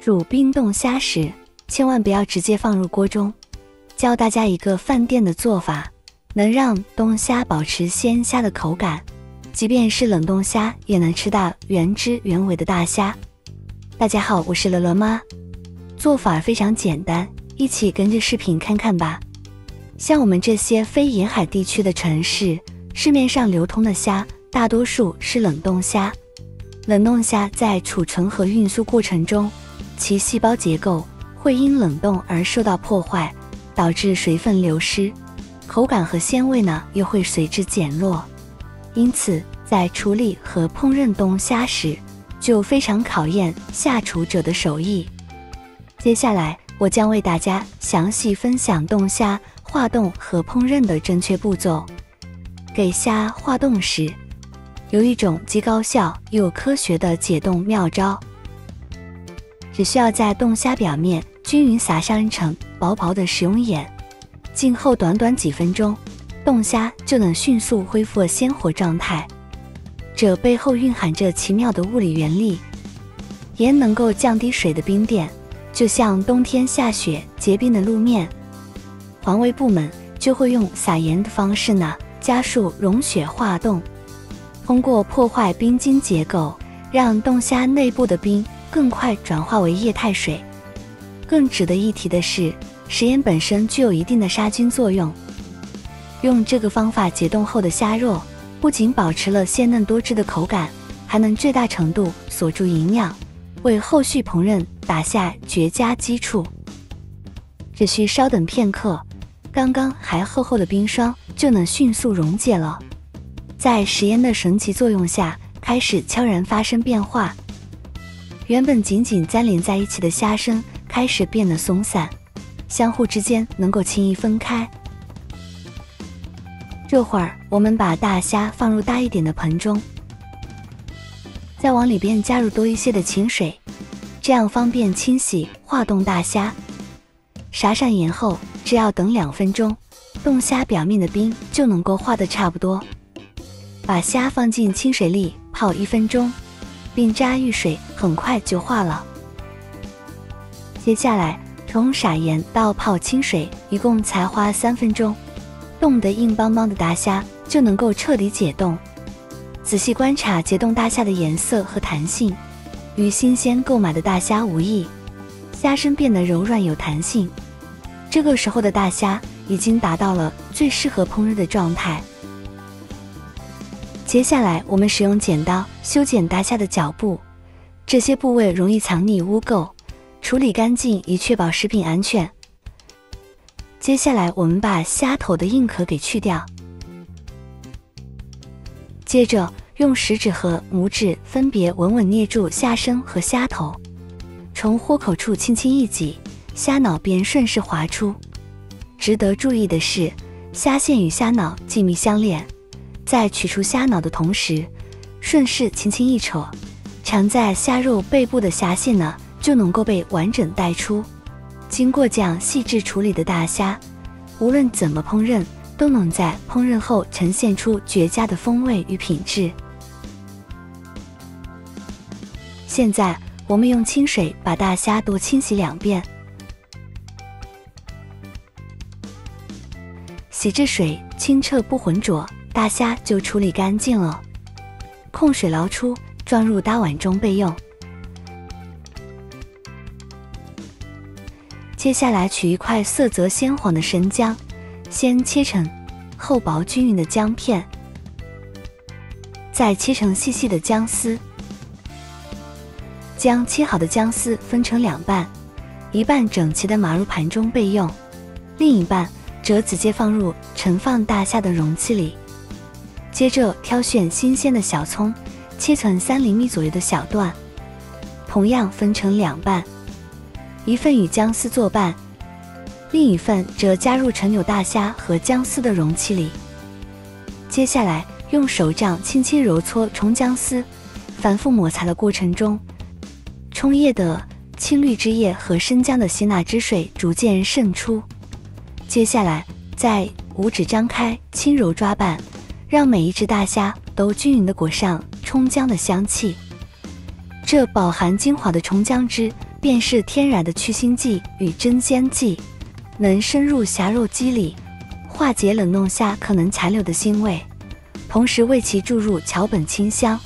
煮冰冻虾时，千万不要直接放入锅中。教大家一个饭店的做法，能让冻虾保持鲜虾的口感，即便是冷冻虾也能吃到原汁原味的大虾。大家好，我是乐乐妈，做法非常简单，一起跟着视频看看吧。像我们这些非沿海地区的城市，市面上流通的虾大多数是冷冻虾。冷冻虾在储存和运输过程中，其细胞结构会因冷冻而受到破坏，导致水分流失，口感和鲜味呢又会随之减弱。因此，在处理和烹饪冻虾时，就非常考验下厨者的手艺。接下来，我将为大家详细分享冻虾化冻和烹饪的正确步骤。给虾化冻时，有一种既高效又科学的解冻妙招。只需要在冻虾表面均匀撒上一层薄薄的食用盐，静候短短几分钟，冻虾就能迅速恢复鲜活状态。这背后蕴含着奇妙的物理原理。盐能够降低水的冰点，就像冬天下雪结冰的路面。环卫部门就会用撒盐的方式呢，加速融雪化冻，通过破坏冰晶结构，让冻虾内部的冰更快转化为液态水。更值得一提的是，食盐本身具有一定的杀菌作用。用这个方法解冻后的虾肉，不仅保持了鲜嫩多汁的口感，还能最大程度锁住营养，为后续烹饪打下绝佳基础。只需稍等片刻，刚刚还厚厚的冰霜就能迅速溶解了。在食盐的神奇作用下，开始悄然发生变化。原本紧紧粘连在一起的虾身开始变得松散，相互之间能够轻易分开。这会儿，我们把大虾放入大一点的盆中，再往里边加入多一些的清水，这样方便清洗化冻大虾。撒上盐后，只要等2分钟，冻虾表面的冰就能够化得差不多。把虾放进清水里泡1分钟，并扎浴水，很快就化了。接下来从撒盐到泡清水，一共才花3分钟，冻得硬邦邦的大虾就能够彻底解冻。仔细观察解冻大虾的颜色和弹性，与新鲜购买的大虾无异，虾身变得柔软有弹性。这个时候的大虾已经达到了最适合烹饪的状态。接下来我们使用剪刀修剪大虾的脚部，这些部位容易藏匿污垢，处理干净以确保食品安全。接下来我们把虾头的硬壳给去掉，接着用食指和拇指分别稳稳捏住虾身和虾头，从豁口处轻轻一挤，虾脑便顺势滑出。值得注意的是，虾线与虾脑紧密相连，在取出虾脑的同时，顺势轻轻一扯，缠在虾肉背部的虾线呢就能够被完整带出。经过这样细致处理的大虾，无论怎么烹饪，都能在烹饪后呈现出绝佳的风味与品质。现在我们用清水把大虾多清洗2遍，洗至水清澈不浑浊，大虾就处理干净了。控水捞出，装入大碗中备用。接下来取一块色泽鲜黄的生姜，先切成厚薄均匀的姜片，再切成细细的姜丝。将切好的姜丝分成2半，一半整齐地码入盘中备用，另一半则直接放入盛放大虾的容器里。接着挑选新鲜的小葱，切成3厘米左右的小段，同样分成2半，一份与姜丝作伴，另一份则加入盛有大虾和姜丝的容器里。接下来用手掌轻轻揉搓葱姜丝，反复摩擦的过程中，葱叶的青绿汁液和生姜的鲜辣汁水逐渐渗出。接下来在五指张开，轻柔抓拌，让每一只大虾都均匀地裹上葱姜的香气。这饱含精华的葱姜汁便是天然的去腥剂与增鲜剂，能深入虾肉肌里，化解冷冻虾可能残留的腥味，同时为其注入桥本清香。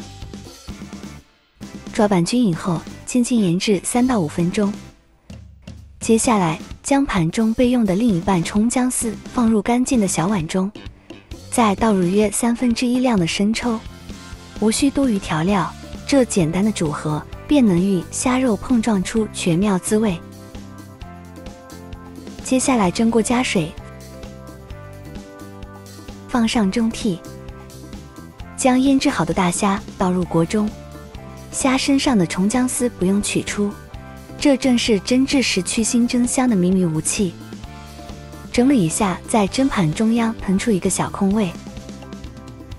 抓拌均匀后，轻轻腌制3到5分钟。接下来，将盘中备用的另一半葱姜丝放入干净的小碗中，再倒入约1/3量的生抽，无需多余调料，这简单的组合便能与虾肉碰撞出绝妙滋味。接下来蒸锅加水，放上蒸屉，将腌制好的大虾倒入锅中，虾身上的葱姜丝不用取出，这正是蒸制时去腥增香的秘密武器。整理一下，在蒸盘中央腾出一个小空位，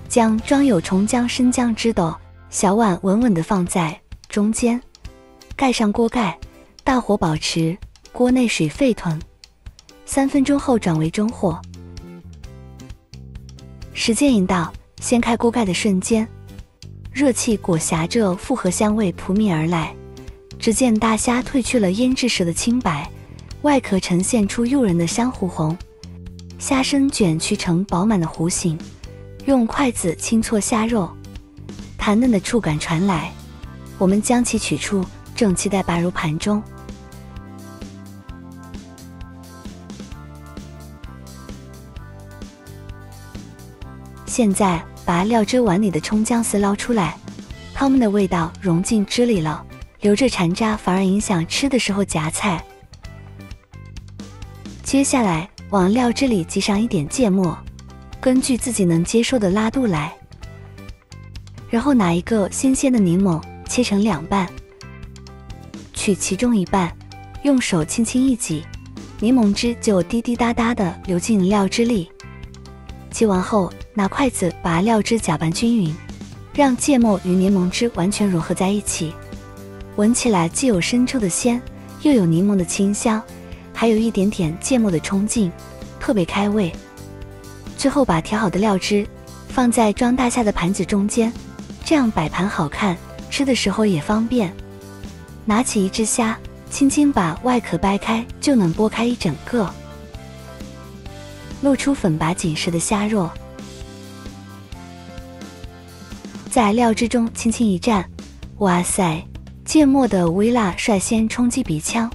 将装有葱姜生姜汁的小碗稳稳地放在中间，盖上锅盖，大火保持锅内水沸腾，3分钟后转为中火。时间一到，掀开锅盖的瞬间，热气裹挟着复合香味扑面而来。只见大虾褪去了腌制时的清白，外壳呈现出诱人的珊瑚红，虾身卷曲成饱满的弧形，用筷子轻搓虾肉，弹嫩的触感传来。我们将其取出，整齐地摆入盘中。现在把料汁碗里的葱姜丝捞出来，它们的味道融进汁里了，留着残渣反而影响吃的时候夹菜。接下来往料汁里挤上一点芥末，根据自己能接受的辣度来。然后拿一个新鲜的柠檬切成2半，取其中一半，用手轻轻一挤，柠檬汁就滴滴答答地流进料汁里。挤完后，拿筷子把料汁搅拌均匀，让芥末与柠檬汁完全融合在一起。闻起来既有生抽的鲜，又有柠檬的清香，还有一点点芥末的冲劲，特别开胃。最后把调好的料汁放在装大虾的盘子中间，这样摆盘好看，吃的时候也方便。拿起一只虾，轻轻把外壳掰开，就能剥开一整个，露出粉白紧实的虾肉。在料汁中轻轻一蘸，哇塞，芥末的微辣率先冲击鼻腔，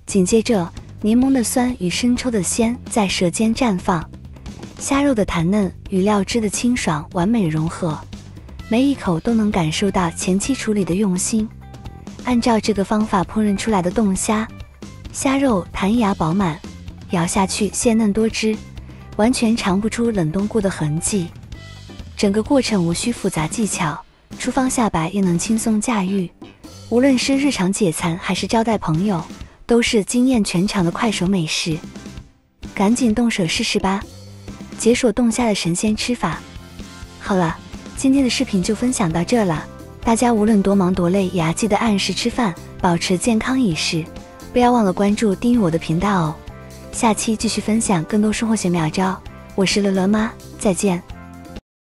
紧接着柠檬的酸与生抽的鲜在舌尖绽放，虾肉的弹嫩与料汁的清爽完美融合，每一口都能感受到前期处理的用心。按照这个方法烹饪出来的冻虾，虾肉弹牙饱满，咬下去鲜嫩多汁，完全尝不出冷冻过的痕迹。整个过程无需复杂技巧，厨房下白也能轻松驾驭。无论是日常解馋还是招待朋友，都是惊艳全场的快手美食。赶紧动手试试吧，解锁冻虾的神仙吃法。好了，今天的视频就分享到这了。大家无论多忙多累，也要记得按时吃饭，保持健康饮食。不要忘了关注订阅我的频道哦。下期继续分享更多生活小妙招，我是乐乐妈，再见。